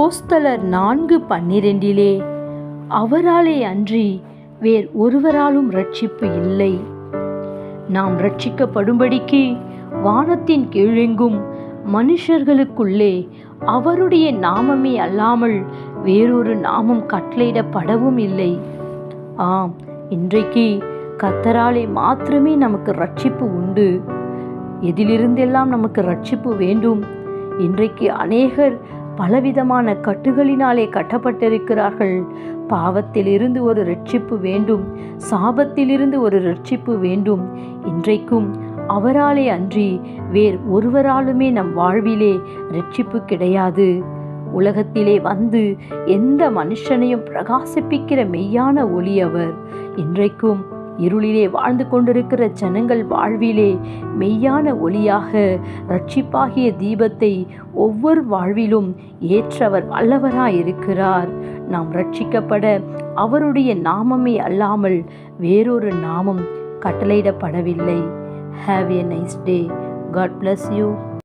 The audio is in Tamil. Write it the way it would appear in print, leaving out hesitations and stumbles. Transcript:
அப்போஸ்தலர் 4:12 அவராலே அன்றி வேறு ஒருவராலும் ரட்சிப்பு இல்லை. நாம் ரட்சிக்கப்படும்படிக்கு வானத்தின் கீழெங்கும் மனுஷர்களுக்குள்ளே அவருடைய நாமமே அல்லாமல் வேறொரு நாமம் கட்டளையிடப்படவும் இல்லை. ஆம், இன்றைக்கு கர்த்தராலே மாத்திரமே நமக்கு ரட்சிப்பு உண்டு. எதிலிருந்தெல்லாம் நமக்கு ரட்சிப்பு வேண்டும்? இன்றைக்கு அநேகர் பலவிதமான கட்டுகளினாலே கட்டப்பட்டிருக்கிறார்கள். பாவத்திலிருந்து ஒரு ரட்சிப்பு வேண்டும், சாபத்திலிருந்து ஒரு ரட்சிப்பு வேண்டும். இன்றைக்கும் அவராலே அன்றி வேறு ஒருவராலுமே நம் வாழ்விலே ரட்சிப்பு கிடையாது. உலகத்திலே வந்து எந்த மனுஷனையும் பிரகாசிப்பிக்கிற மெய்யான ஒளி அவர். இன்றைக்கும் இருளிலே வாழ்ந்து கொண்டிருக்கிற ஜனங்கள் வாழ்விலே மெய்யான ஒளியாக ரட்சிப்பாகிய தீபத்தை ஒவ்வொரு வாழ்விலும் ஏற்றவர் வல்லவராயிருக்கிறார். நாம் ரட்சிக்கப்பட அவருடைய நாமமே அல்லாமல் வேறொரு நாமம் கட்டளையிடப்படவில்லை. Have a nice day. God bless you.